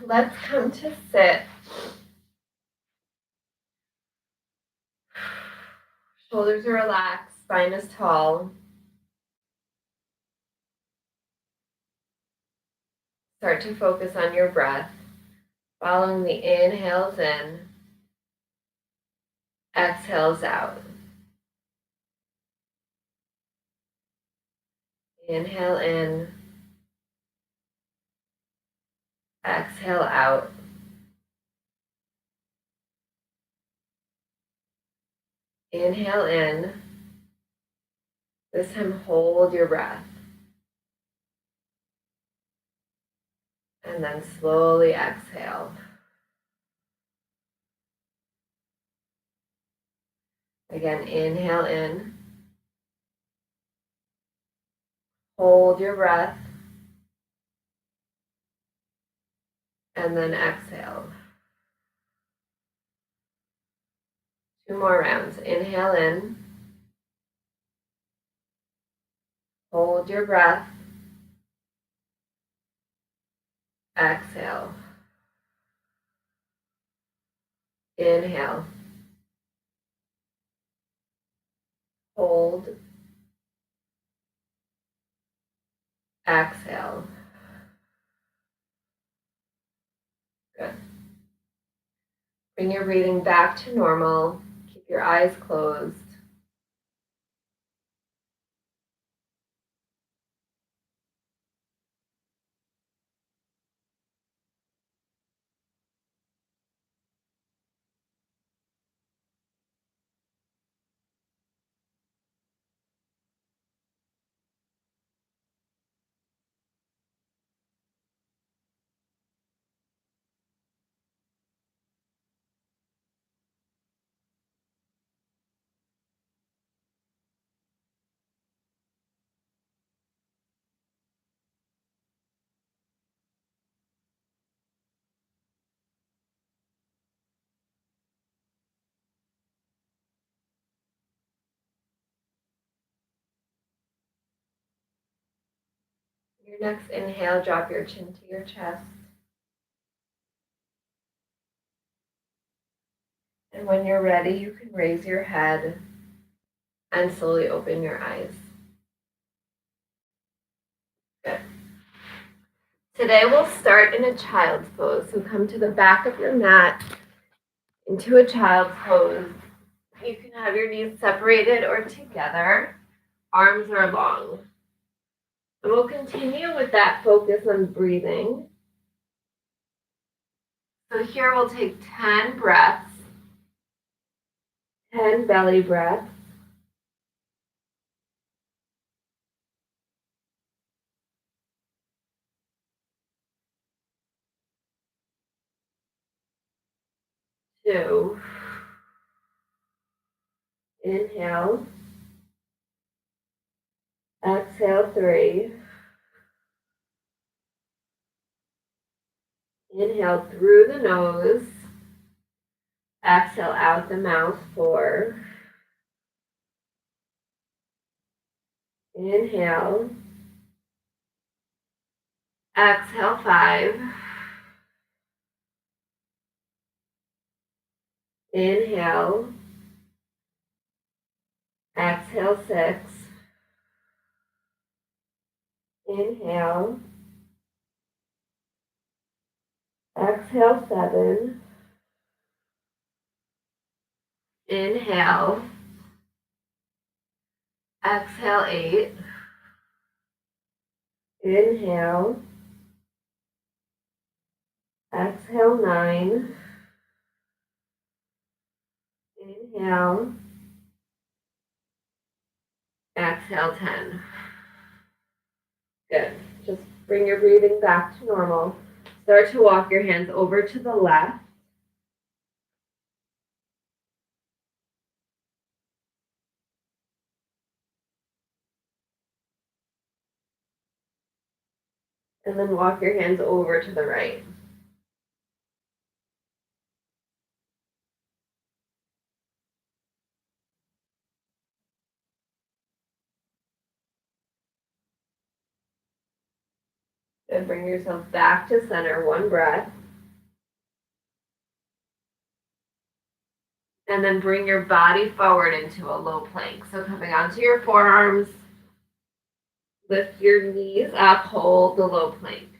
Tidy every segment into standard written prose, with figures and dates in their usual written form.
let's come to sit. Shoulders are relaxed, spine is tall. Start to focus on your breath, following the inhales in, exhales out. Inhale in, exhale out. Inhale in. This time hold your breath. And then slowly exhale. Again, inhale in. Hold your breath. And then exhale. 2 more rounds. Inhale in. Hold your breath. Exhale. Inhale. Hold. Exhale. Good. Bring your breathing back to normal. Keep your eyes closed. Your next inhale, drop your chin to your chest. And when you're ready, you can raise your head and slowly open your eyes. Good. Today we'll start in a child's pose. So come to the back of your mat into a child's pose. You can have your knees separated or together. Arms are long. And we'll continue with that focus on breathing. So here we'll take 10 breaths, 10 belly breaths. Two. Inhale. Exhale, 3. Inhale through the nose. Exhale out the mouth, 4. Inhale. Exhale, 5. Inhale. Exhale, 6. Inhale. Exhale, 7. Inhale. Exhale, 8. Inhale. Exhale, 9. Inhale. Exhale, 10. Good. Just bring your breathing back to normal. Start to walk your hands over to the left. And then walk your hands over to the right. And bring yourself back to center. 1 breath. And then bring your body forward into a low plank. So coming onto your forearms, lift your knees up, hold the low plank.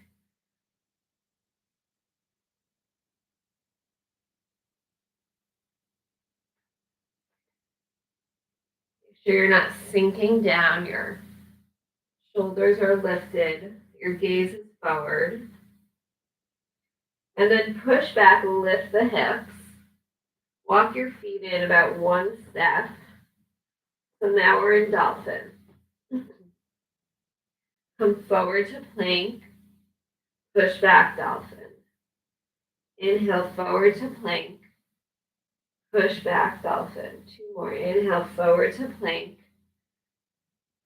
Make sure you're not sinking down. Your shoulders are lifted. Your gaze is forward. And then push back, lift the hips. Walk your feet in about one step. So now we're in dolphin. Come forward to plank. Push back, dolphin. Inhale, forward to plank. Push back, dolphin. Two more. Inhale, forward to plank.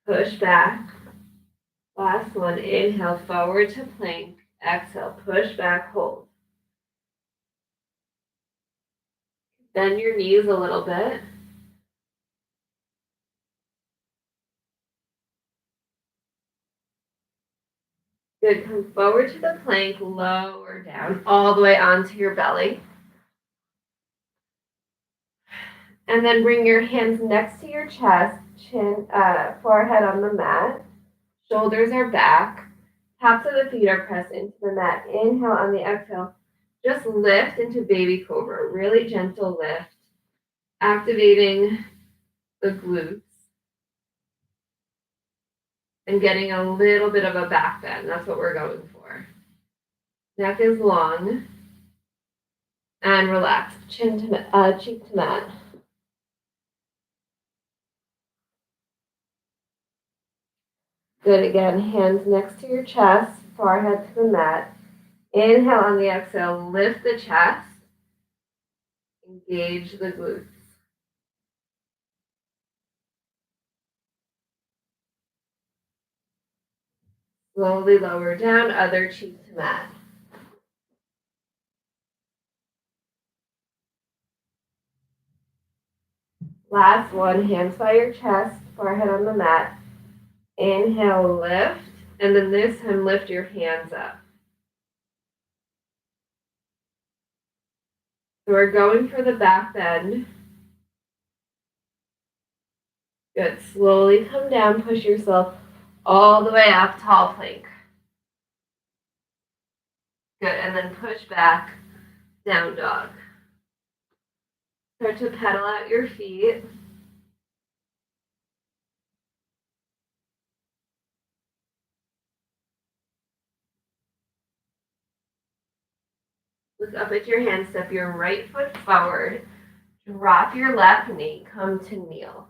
Push back. Last one. Inhale, forward to plank. Exhale, push back, hold. Bend your knees a little bit. Good. Come forward to the plank, lower down, all the way onto your belly. And then bring your hands next to your chest, chin, forehead on the mat. Shoulders are back. Tops of the feet are pressed into the mat. Inhale on the exhale. Just lift into baby cobra. Really gentle lift. Activating the glutes. And getting a little bit of a back bend. That's what we're going for. Neck is long. And relax. Chin to cheek to mat. Good. Again, hands next to your chest, forehead to the mat. Inhale on the exhale, lift the chest. Engage the glutes. Slowly lower down, other cheek to mat. Last one, hands by your chest, forehead on the mat. Inhale, lift, and then this time lift your hands up. So we're going for the back bend. Good. Slowly come down, push yourself all the way up, tall plank. Good. And then push back, down dog. Start to pedal out your feet. Look up at your hands, step your right foot forward. Drop your left knee, come to kneel.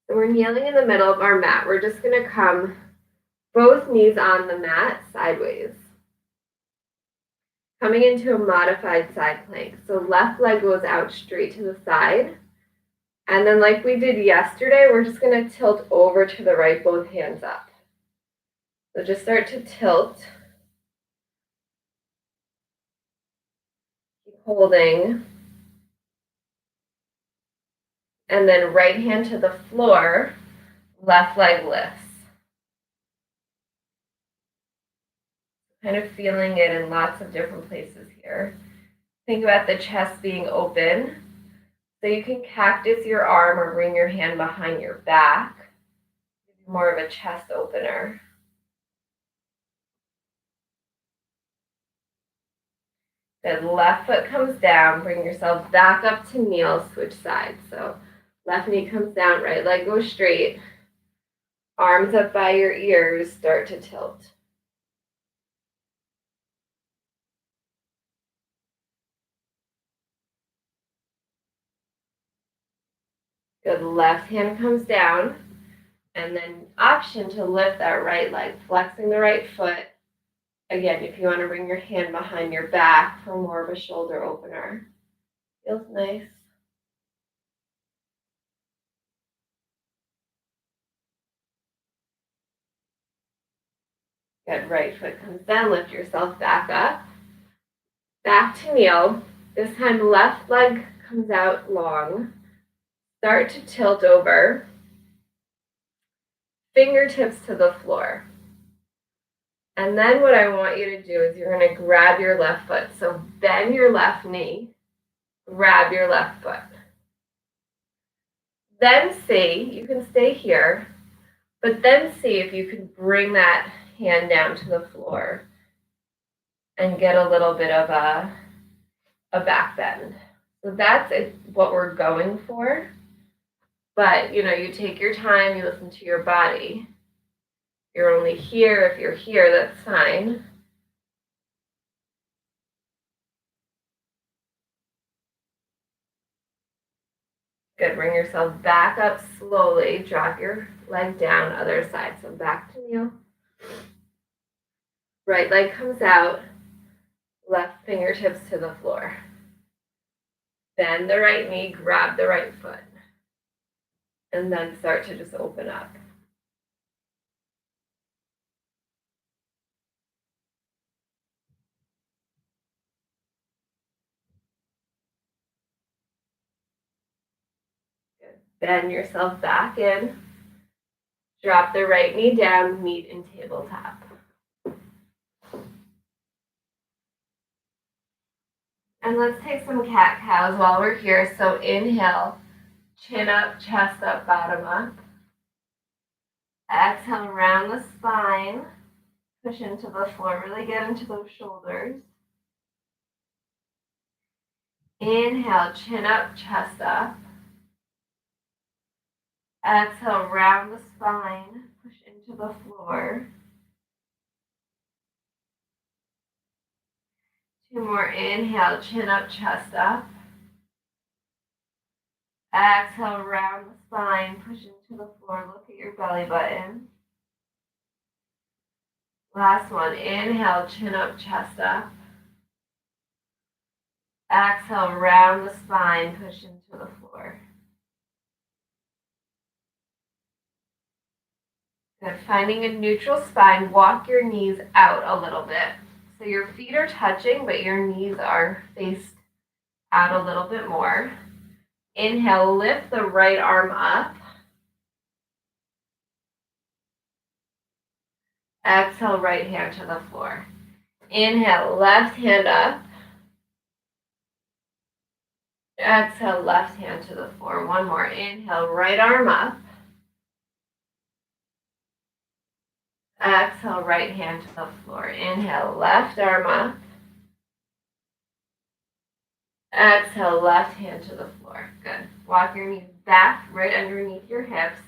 So we're kneeling in the middle of our mat. We're just going to come both knees on the mat sideways. Coming into a modified side plank. So left leg goes out straight to the side. And then like we did yesterday, we're just going to tilt over to the right, both hands up. So just start to tilt. Keep holding. And then right hand to the floor, left leg lifts. Kind of feeling it in lots of different places here. Think about the chest being open. So you can cactus your arm or bring your hand behind your back. More of a chest opener. Then left foot comes down. Bring yourself back up to kneel. Switch sides. So left knee comes down, right leg goes straight. Arms up by your ears. Start to tilt. Good. Left hand comes down. And then option to lift that right leg, flexing the right foot. Again, if you want to bring your hand behind your back for more of a shoulder opener. Feels nice. Good. Right foot comes down. Lift yourself back up. Back to kneel. This time left leg comes out long. Start to tilt over. Fingertips to the floor. And then what I want you to do is you're going to grab your left foot. So bend your left knee. Grab your left foot. Then see, you can stay here, but then see if you can bring that hand down to the floor and get a little bit of a back bend. So that's what we're going for. But, you take your time, you listen to your body. You're only here if you're here, that's fine. Good, bring yourself back up slowly. Drop your leg down, other side. So back to kneel. Right leg comes out, left fingertips to the floor. Bend the right knee, grab the right foot. And then start to just open up. Good. Bend yourself back in. Drop the right knee down, meet in tabletop. And let's take some cat-cows while we're here. So inhale, chin up, chest up, bottom up. Exhale, round the spine. Push into the floor, really get into those shoulders. Inhale, chin up, chest up. Exhale, round the spine, push into the floor. 2 more, inhale, chin up, chest up. Exhale, round the spine, push into the floor, look at your belly button. Last one, inhale, chin up, chest up. Exhale, round the spine, push into the floor. Good, finding a neutral spine, walk your knees out a little bit. So your feet are touching, but your knees are faced out a little bit more. Inhale, lift the right arm up. Exhale, right hand to the floor. Inhale, left hand up. Exhale, left hand to the floor. One more. Inhale, right arm up. Exhale, right hand to the floor. Inhale, left arm up. Exhale, left hand to the floor. Good. Walk your knees back right underneath your hips.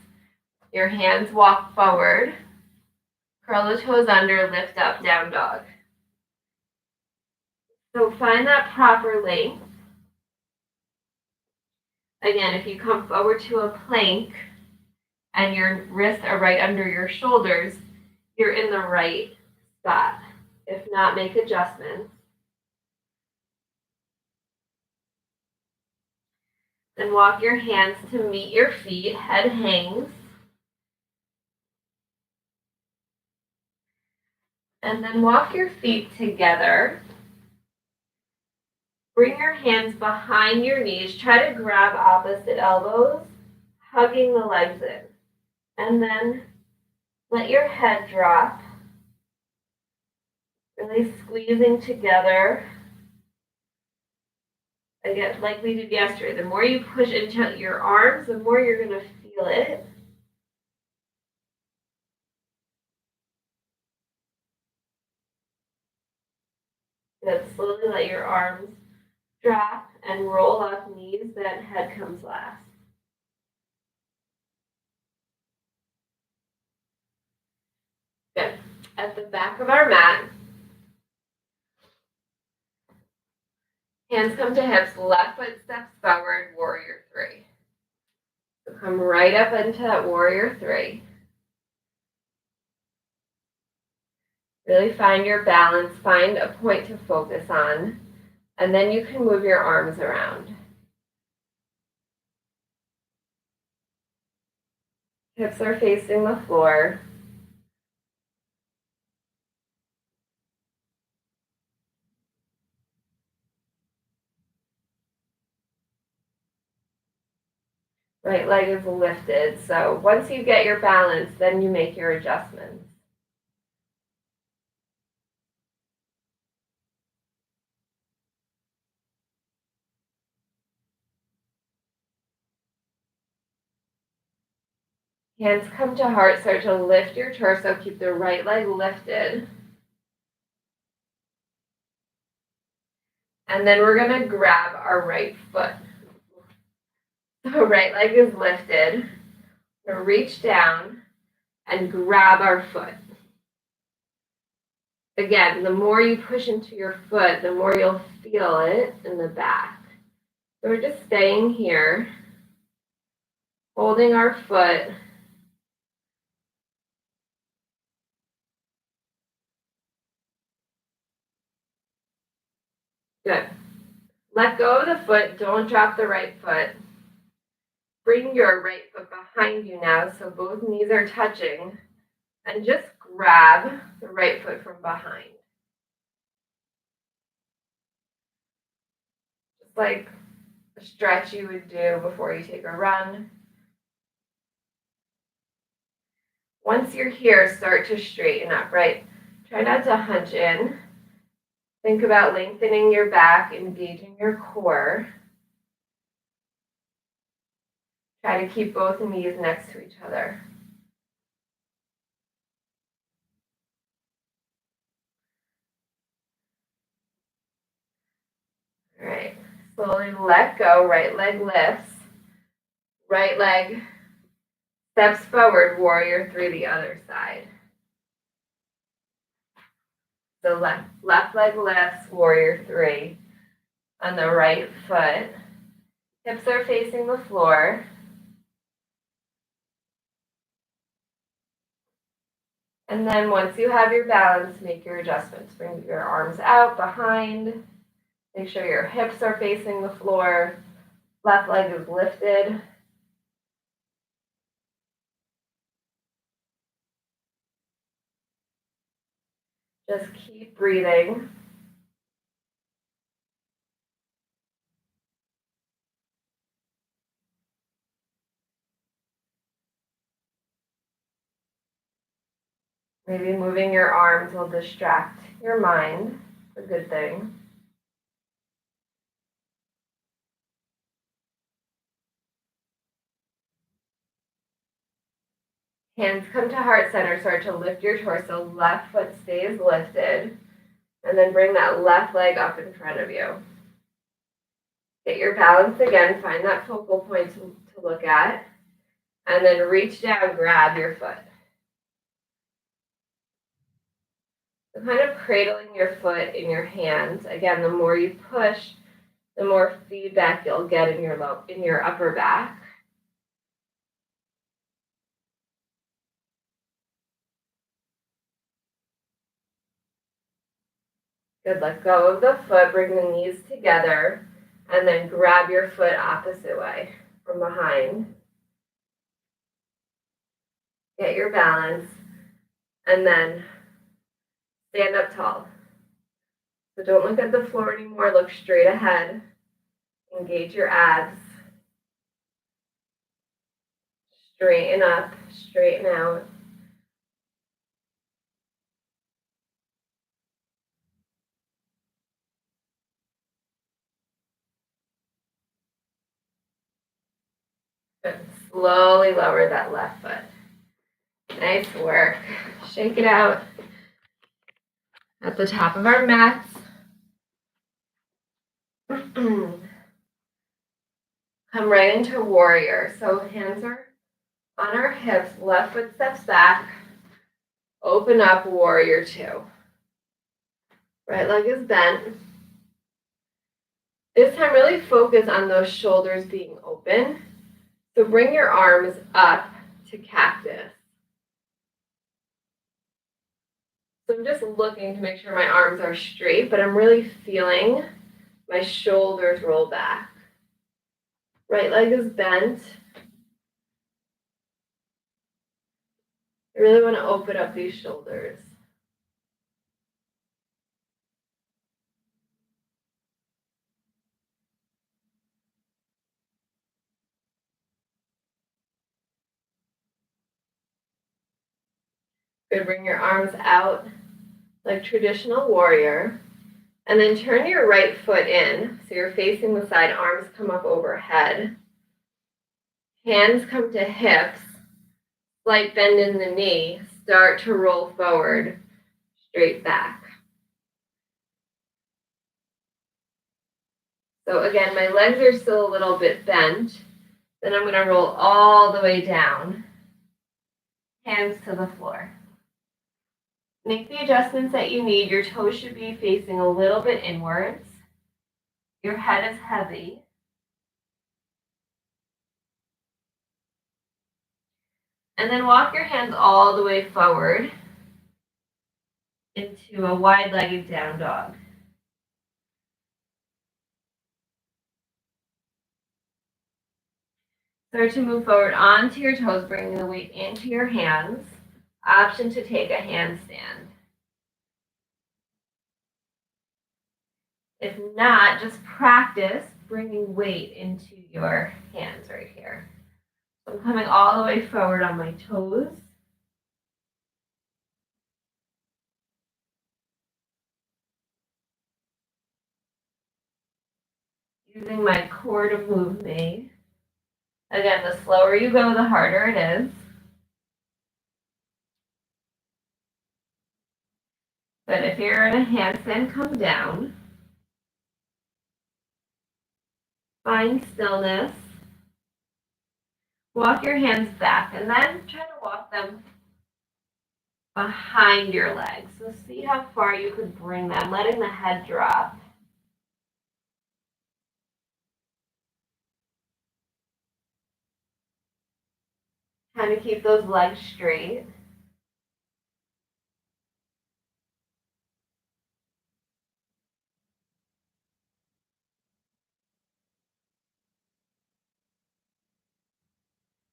Your hands walk forward. Curl the toes under, lift up, down dog. So find that proper length. Again, if you come forward to a plank and your wrists are right under your shoulders, you're in the right spot. If not, make adjustments. Then walk your hands to meet your feet, head hangs. And then walk your feet together. Bring your hands behind your knees. Try to grab opposite elbows, hugging the legs in. And then let your head drop. Really squeezing together. Again, like we did yesterday, the more you push into your arms, the more you're going to feel it. Good. Slowly let your arms drop and roll up, knees bent, head comes last. Good. At the back of our mat, hands come to hips, left foot steps forward, warrior three. So come right up into that warrior three. Really find your balance, find a point to focus on, and then you can move your arms around. Hips are facing the floor. Right leg is lifted. So once you get your balance, then you make your adjustments. Hands come to heart, start to lift your torso, keep the right leg lifted. And then we're gonna grab our right foot. So right leg is lifted. We're gonna reach down and grab our foot. Again, the more you push into your foot, the more you'll feel it in the back. So we're just staying here, holding our foot. Good. Let go of the foot, don't drop the right foot. Bring your right foot behind you now so both knees are touching, and just grab the right foot from behind. Just like a stretch you would do before you take a run. Once you're here, start to straighten up, right? Try not to hunch in. Think about lengthening your back, engaging your core. Try to keep both knees next to each other. All right, slowly let go, right leg lifts. Right leg steps forward, warrior three the other side. So left leg lifts, warrior three. On the right foot, hips are facing the floor. And then once you have your balance, make your adjustments. Bring your arms out behind. Make sure your hips are facing the floor. Left leg is lifted. Just keep breathing. Maybe moving your arms will distract your mind. It's a good thing. Hands come to heart center. Start to lift your torso. Left foot stays lifted. And then bring that left leg up in front of you. Get your balance again. Find that focal point to look at. And then reach down, grab your foot. So kind of cradling your foot in your hands. Again, the more you push, the more feedback you'll get in your upper back. Good, let go of the foot, bring the knees together, and then grab your foot opposite way from behind. Get your balance, and then stand up tall. So don't look at the floor anymore, look straight ahead. Engage your abs. Straighten up, straighten out. Good. Slowly lower that left foot. Nice work. Shake it out. At the top of our mats. Come right into warrior. So hands are on our hips, left foot steps back. Open up, warrior two. Right leg is bent. This time really focus on those shoulders being open. So bring your arms up to cactus. So I'm just looking to make sure my arms are straight, but I'm really feeling my shoulders roll back. Right leg is bent. I really want to open up these shoulders. Good, bring your arms out like traditional warrior. And then turn your right foot in. So you're facing the side, arms come up overhead. Hands come to hips. Slight bend in the knee. Start to roll forward, straight back. So again, my legs are still a little bit bent. Then I'm going to roll all the way down. Hands to the floor. Make the adjustments that you need. Your toes should be facing a little bit inwards. Your head is heavy. And then walk your hands all the way forward into a wide-legged down dog. Start to move forward onto your toes, bringing the weight into your hands. Option to take a handstand. If not, just practice bringing weight into your hands right here. So I'm coming all the way forward on my toes. Using my core to move me. Again, the slower you go, the harder it is. But if you're in a handstand, come down. Find stillness. Walk your hands back and then try to walk them behind your legs. So see how far you could bring them, letting the head drop. Trying to keep those legs straight.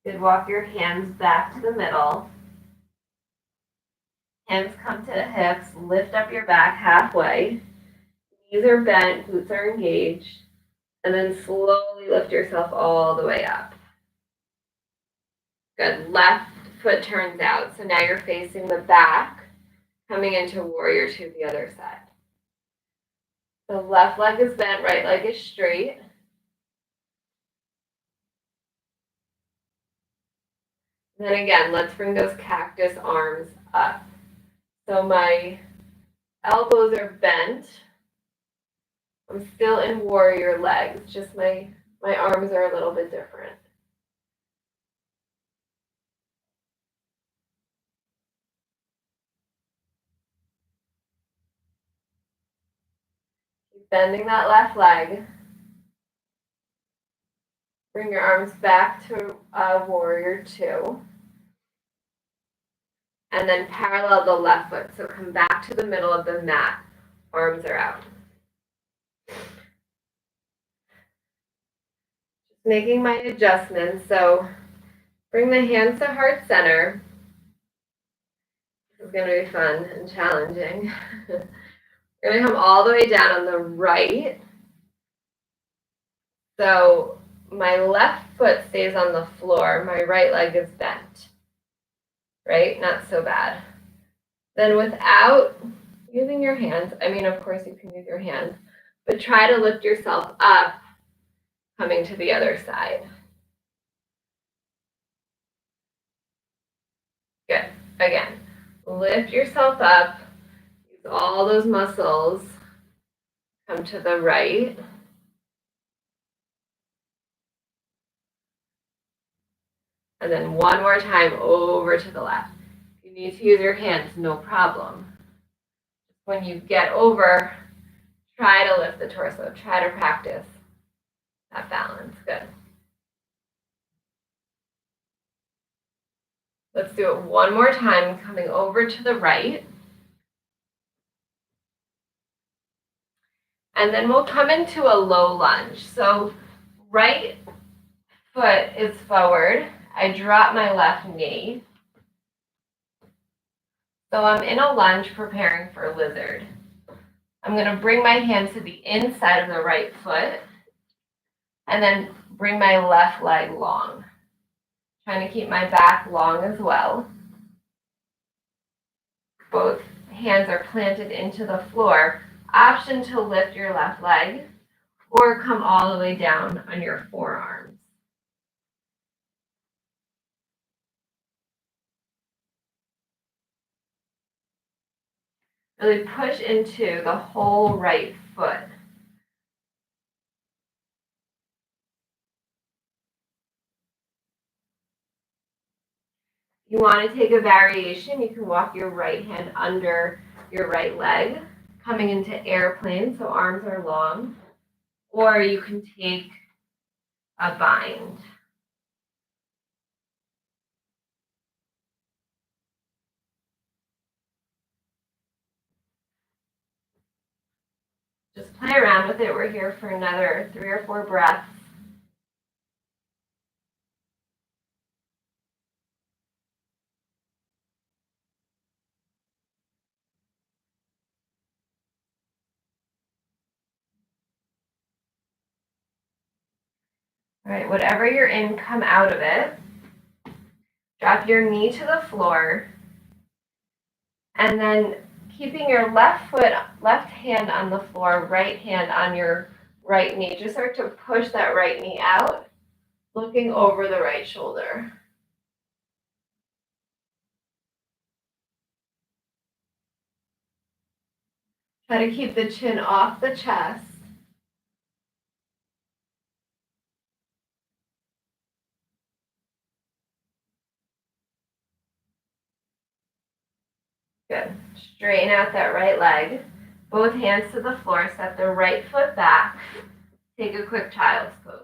Good. Walk your hands back to the middle. Hands come to the hips. Lift up your back halfway. Knees are bent, glutes are engaged. And then slowly lift yourself all the way up. Good. Left foot turns out. So now you're facing the back, coming into warrior two the other side. The left leg is bent, right leg is straight. And then again, let's bring those cactus arms up. So my elbows are bent. I'm still in warrior legs, just my arms are a little bit different. Keep bending that left leg. Bring your arms back to warrior two. And then parallel the left foot. So come back to the middle of the mat. Arms are out. Just making my adjustments. So bring the hands to heart center. This is going to be fun and challenging. We're going to come all the way down on the right. So my left foot stays on the floor. My right leg is bent. Right? Not so bad. Then without using your hands, I mean, of course you can use your hands, but try to lift yourself up, coming to the other side. Good. Again, lift yourself up, use all those muscles, come to the right. And then one more time over to the left. If you need to use your hands, no problem. When you get over, try to lift the torso. Try to practice that balance. Good. Let's do it one more time, coming over to the right. And then we'll come into a low lunge. So right foot is forward. I drop my left knee. So I'm in a lunge preparing for lizard. I'm going to bring my hands to the inside of the right foot and then bring my left leg long. Trying to keep my back long as well. Both hands are planted into the floor. Option to lift your left leg or come all the way down on your forearms. Really push into the whole right foot. If you want to take a variation, you can walk your right hand under your right leg, coming into airplane, so arms are long, or you can take a bind. Just play around with it. We're here for another 3 or 4 breaths. All right, whatever you're in, come out of it. Drop your knee to the floor. And then keeping your left hand on the floor, right hand on your right knee. Just start to push that right knee out, looking over the right shoulder. Try to keep the chin off the chest. Good. Straighten out that right leg. Both hands to the floor. Step the right foot back. Take a quick child's pose.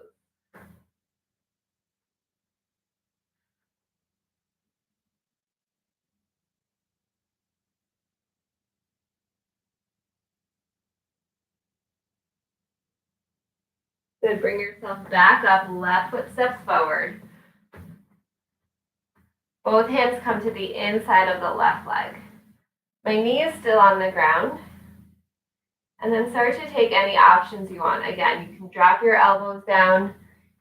Good. Bring yourself back up. Left foot steps forward. Both hands come to the inside of the left leg. My knee is still on the ground. And then start to take any options you want. Again, you can drop your elbows down.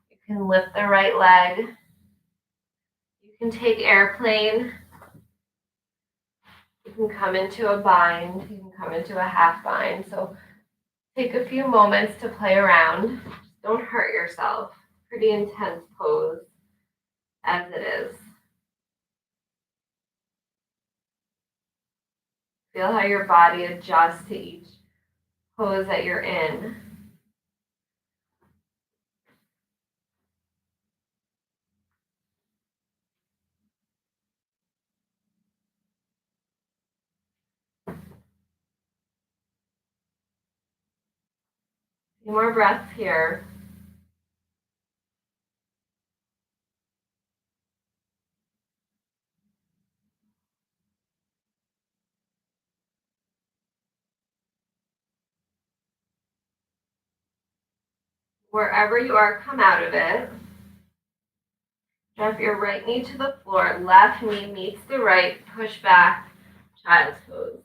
You can lift the right leg. You can take airplane. You can come into a bind. You can come into a half bind. So take a few moments to play around. Don't hurt yourself. Pretty intense pose as it is. Feel how your body adjusts to each pose that you're in. A few more breaths here. Wherever you are, come out of it. Drop your right knee to the floor, left knee meets the right, push back, child's pose.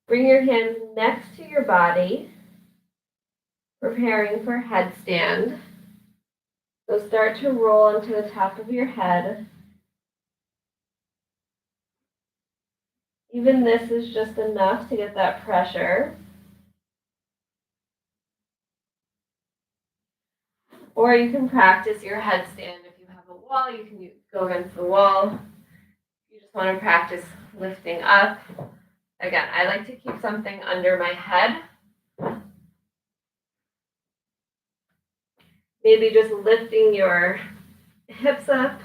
Bring your hands next to your body, preparing for headstand. So start to roll into the top of your head. Even this is just enough to get that pressure. Or you can practice your headstand. If you have a wall, you can go against the wall. You just want to practice lifting up. Again, I like to keep something under my head. Maybe just lifting your hips up.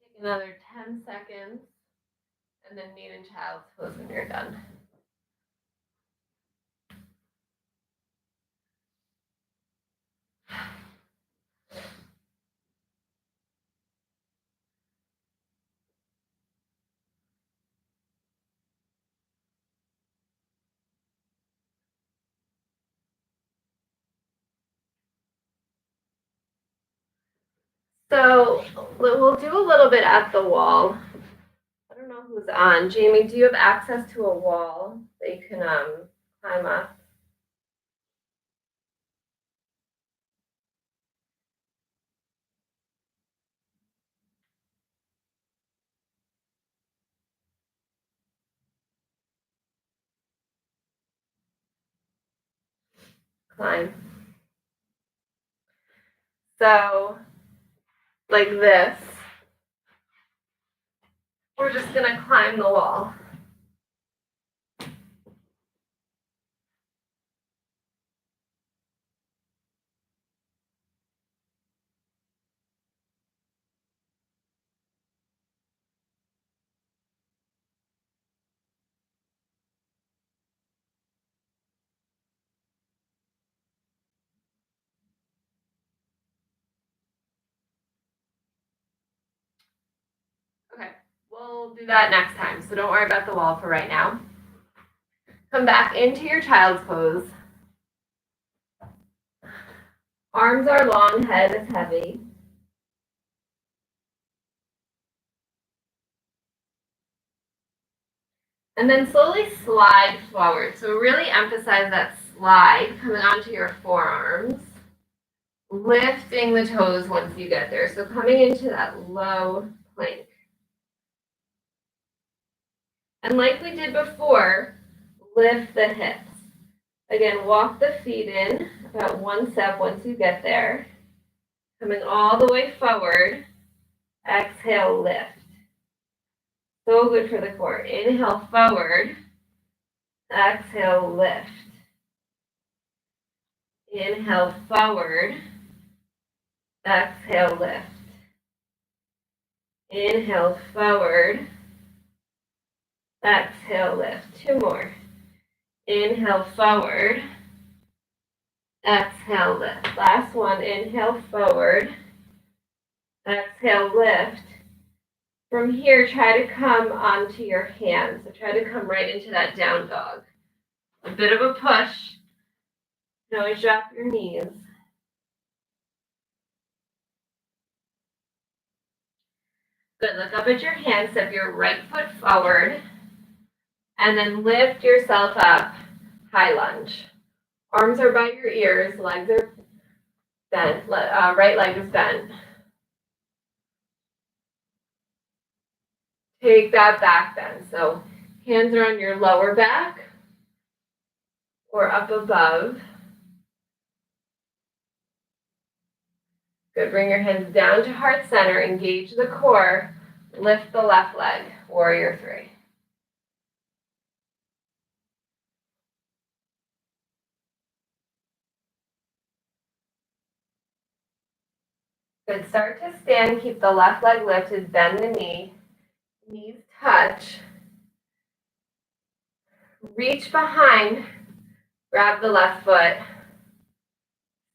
Take another 10 seconds, and then meet in child's pose when you're done. So we'll do a little bit at the wall. I don't know who's on. Jamie, do you have access to a wall that you can climb up? climb. So, like this, we're just gonna climb the wall. Okay, we'll do that next time, so don't worry about the wall for right now. Come back into your child's pose. Arms are long, head is heavy. And then slowly slide forward. So really emphasize that slide coming onto your forearms. Lifting the toes once you get there. So coming into that low plank. And like we did before, lift the hips. Again, walk the feet in about one step once you get there. Coming all the way forward. Exhale, lift. So good for the core. Inhale, forward. Exhale, lift. Inhale, forward. Exhale, lift. Inhale, forward. Exhale, lift. Two more. Inhale, forward. Exhale, lift. Last one. Inhale, forward. Exhale, lift. From here, try to come onto your hands. So try to come right into that down dog. A bit of a push. You can always drop your knees. Good. Look up at your hands. Step your right foot forward. And then lift yourself up. High lunge. Arms are by your ears. Legs are bent. Right leg is bent. Take that back bend. So hands are on your lower back or up above. Good. Bring your hands down to heart center. Engage the core. Lift the left leg. Warrior three. Good. Start to stand. Keep the left leg lifted. Bend the knee. Knees touch. Reach behind. Grab the left foot.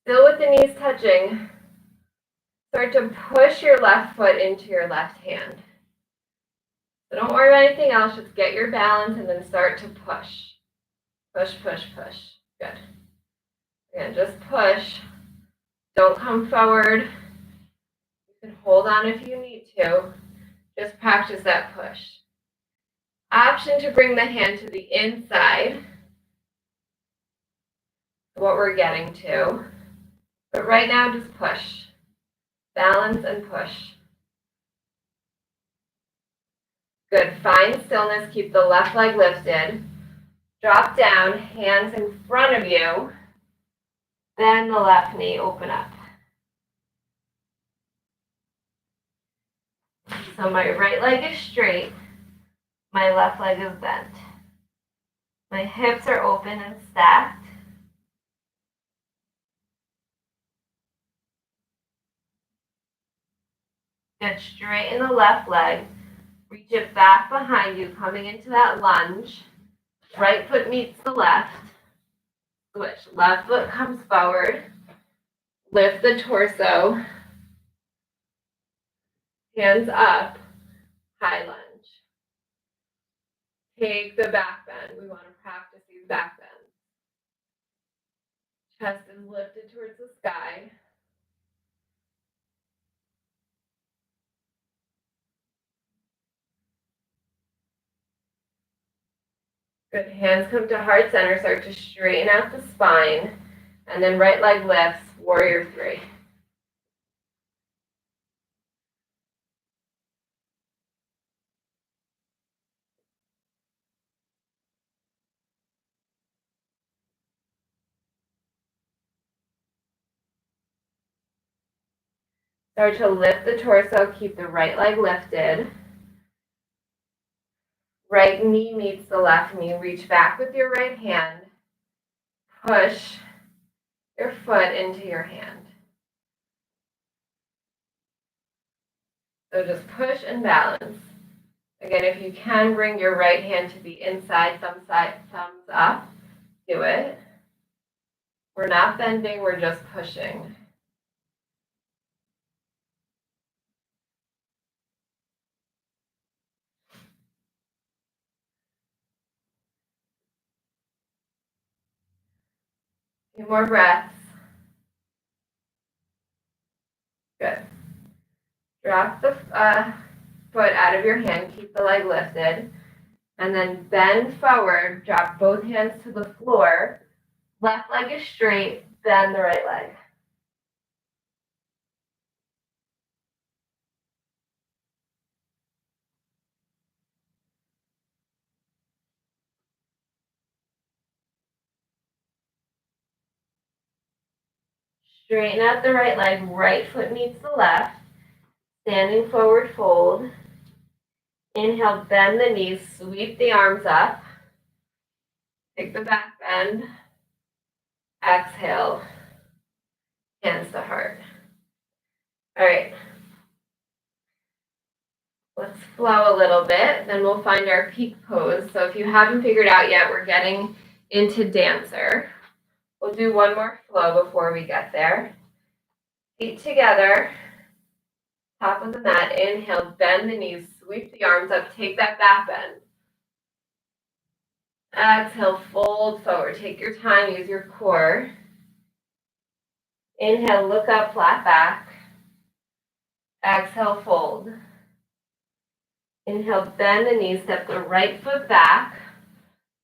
Still with the knees touching. Start to push your left foot into your left hand. So don't worry about anything else. Just get your balance and then start to push. Push, push, push. Good. Again, just push. Don't come forward. You can hold on if you need to. Just practice that push. Option to bring the hand to the inside. What we're getting to. But right now, just push. Balance and push. Good. Find stillness. Keep the left leg lifted. Drop down. Hands in front of you. Bend the left knee. Open up. So my right leg is straight. My left leg is bent. My hips are open and stacked. Good. Straighten the left leg. Reach it back behind you, coming into that lunge. Right foot meets the left. Switch. Left foot comes forward. Lift the torso. Hands up. High lunge. Take the back bend. We want to practice these back bends. Chest is lifted towards the sky. Good. Hands come to heart center. Start to straighten out the spine. And then right leg lifts. Warrior three. Start to lift the torso, keep the right leg lifted. Right knee meets the left knee. Reach back with your right hand. Push your foot into your hand. So just push and balance. Again, if you can, bring your right hand to the inside, thumbs up. Do it. We're not bending, we're just pushing. A few more breaths. Good. Drop the foot out of your hand, keep the leg lifted, and then bend forward, drop both hands to the floor. Left leg is straight, bend the right leg. Straighten out the right leg, right foot meets the left. Standing forward fold. Inhale, bend the knees, sweep the arms up. Take the back bend. Exhale, hands to heart. All right. Let's flow a little bit, then we'll find our peak pose. So if you haven't figured out yet, we're getting into dancer. We'll do one more flow before we get there. Feet together, top of the mat. Inhale, bend the knees, sweep the arms up, take that back bend. Exhale, fold forward. Take your time, use your core. Inhale, look up, flat back. Exhale, fold. Inhale, bend the knees, step the right foot back.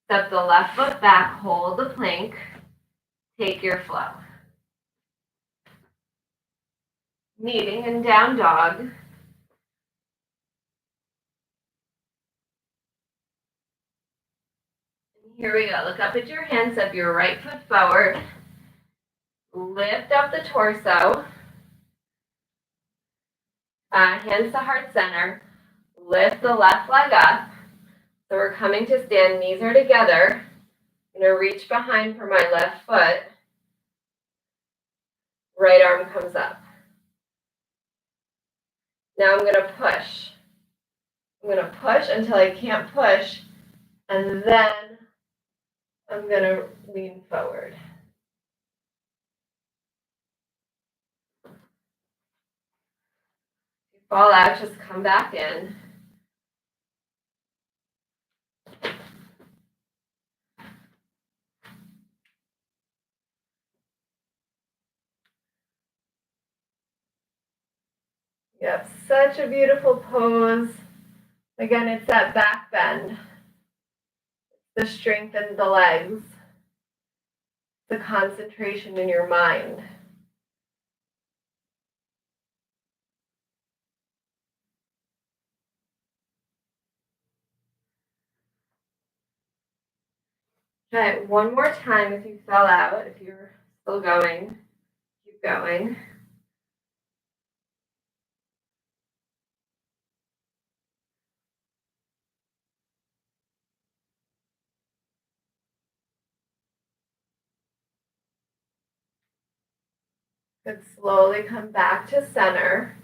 Step the left foot back, hold the plank. Take your flow. Kneading in down dog. Here we go. Look up at your hands, step your right foot forward. Lift up the torso. Hands to heart center. Lift the left leg up. So we're coming to stand, knees are together. I'm going to reach behind for my left foot. Right arm comes up. Now I'm going to push. I'm going to push until I can't push, and then I'm going to lean forward. If you fall out, just come back in. Yep, such a beautiful pose. Again, it's that back bend. The strength in the legs. The concentration in your mind. Try it one more time if you fell out. If you're still going, keep going. Good, slowly come back to center.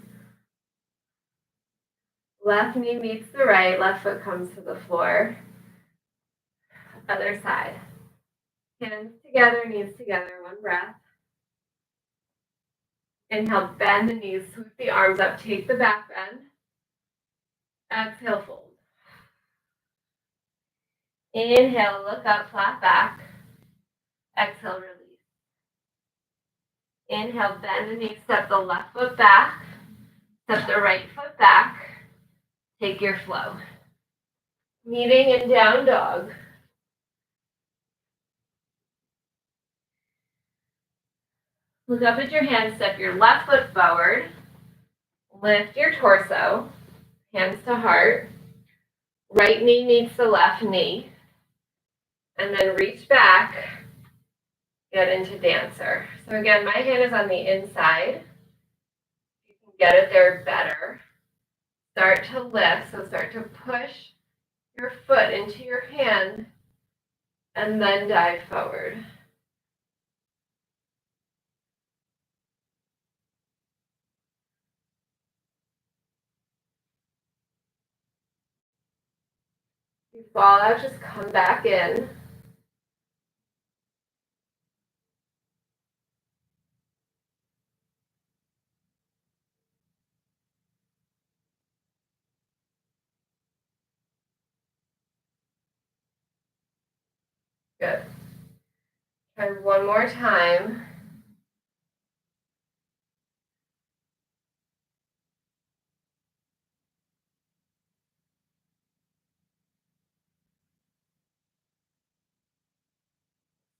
Left knee meets the right, left foot comes to the floor. Other side. Hands together, knees together, one breath. Inhale, bend the knees, sweep the arms up, take the back bend. Exhale, fold. Inhale, look up, flat back. Exhale, release. Inhale, bend the knees, step the left foot back. Step the right foot back. Take your flow. Kneading in down dog. Look up at your hands, step your left foot forward. Lift your torso, hands to heart. Right knee meets the left knee. And then reach back, get into dancer. So again, my hand is on the inside. You can get it there better. Start to lift, so start to push your foot into your hand and then dive forward. If you fall out, just come back in. Good. Try one more time.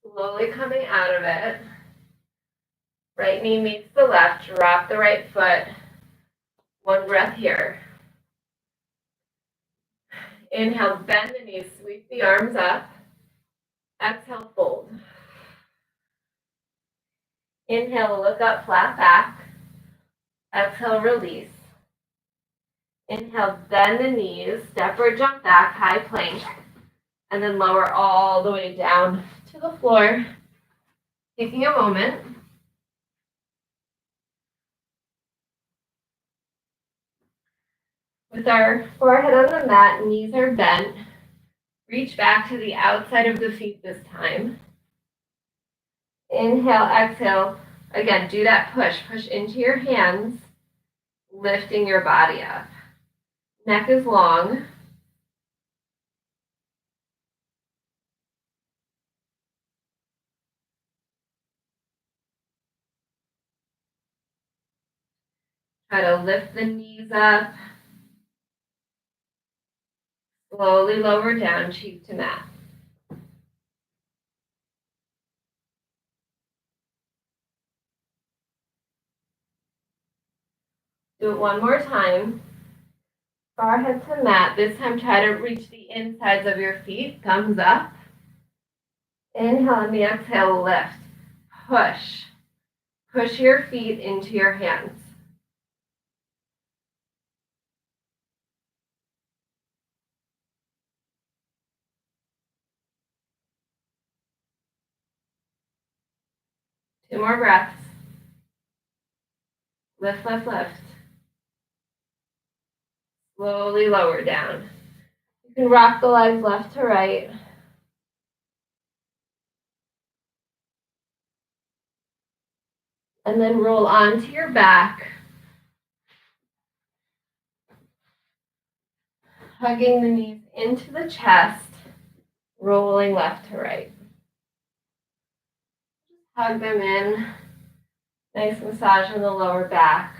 Slowly coming out of it. Right knee meets the left, drop the right foot. One breath here. Inhale, bend the knees, sweep the arms up. Exhale, fold. Inhale, look up, flat back. Exhale, release. Inhale, bend the knees, step or jump back, high plank. And then lower all the way down to the floor. Taking a moment. With our forehead on the mat, knees are bent. Reach back to the outside of the feet this time. Inhale, exhale. Again, do that push. Push into your hands, lifting your body up. Neck is long. Try to lift the knees up. Slowly lower down, cheek to mat. Do it one more time. Forehead to mat. This time try to reach the insides of your feet. Thumbs up. Inhale on the exhale, lift. Push. Push your feet into your hands. Two more breaths. Lift, lift, lift. Slowly lower down. You can rock the legs left to right. And then roll onto your back. Hugging the knees into the chest. Rolling left to right. Hug them in. Nice massage on the lower back.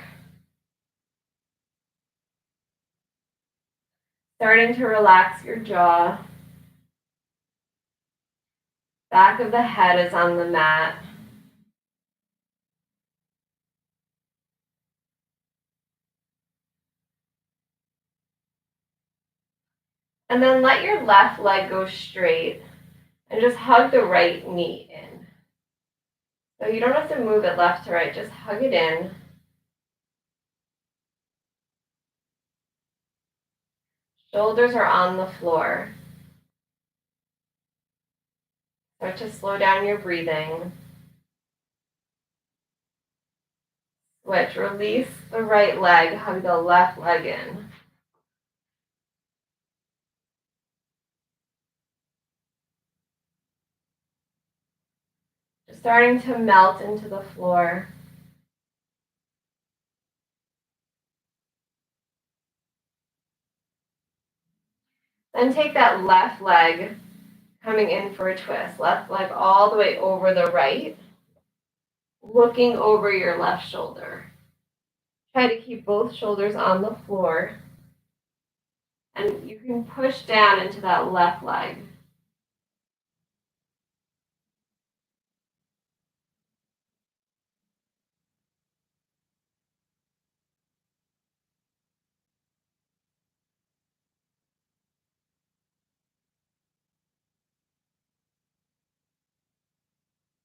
Starting to relax your jaw. Back of the head is on the mat. And then let your left leg go straight and just hug the right knee in. So you don't have to move it left to right, just hug it in. Shoulders are on the floor. Start to slow down your breathing. Switch, release the right leg, hug the left leg in. Just starting to melt into the floor. Then take that left leg, coming in for a twist. Left leg all the way over the right, looking over your left shoulder. Try to keep both shoulders on the floor. And you can push down into that left leg.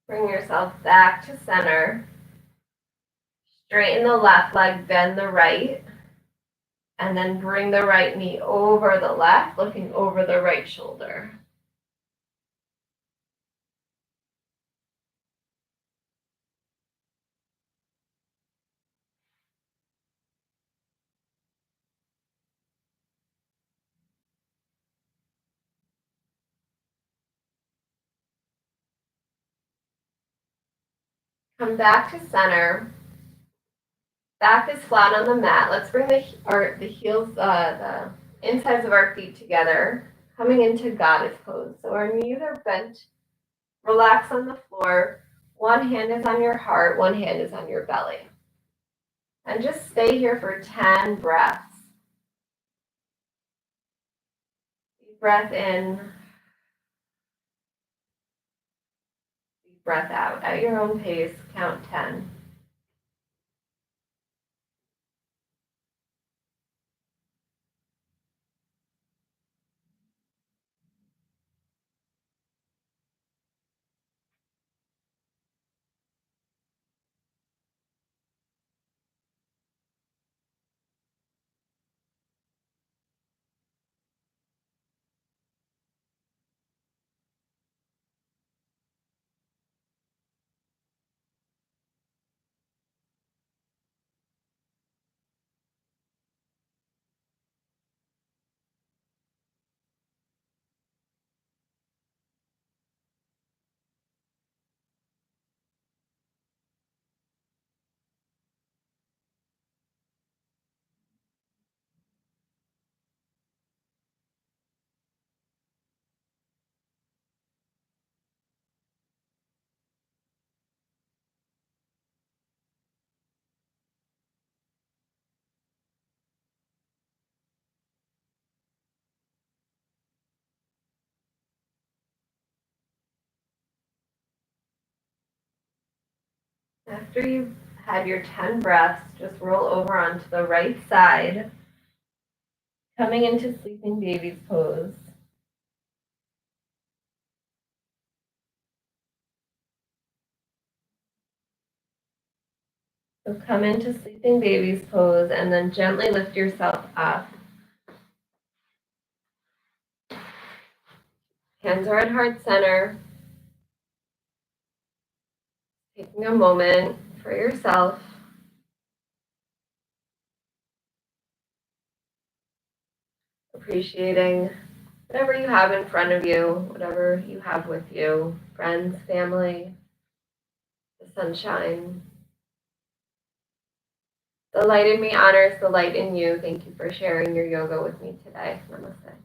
Bring yourself back to center. Straighten the left leg, bend the right, and then bring the right knee over the left, looking over the right shoulder. Come back to center. Back is flat on the mat. Let's bring the heels, the insides of our feet together, coming into goddess pose. So our knees are bent. Relax on the floor. One hand is on your heart, one hand is on your belly. And just stay here for 10 breaths. Deep breath in. Deep breath out. At your own pace, count 10. After you've had your 10 breaths, just roll over onto the right side, coming into sleeping baby's pose. So come into sleeping baby's pose and then gently lift yourself up. Hands are at heart center. Taking a moment for yourself. Appreciating whatever you have in front of you, whatever you have with you, friends, family, the sunshine. The light in me honors the light in you. Thank you for sharing your yoga with me today. Namaste.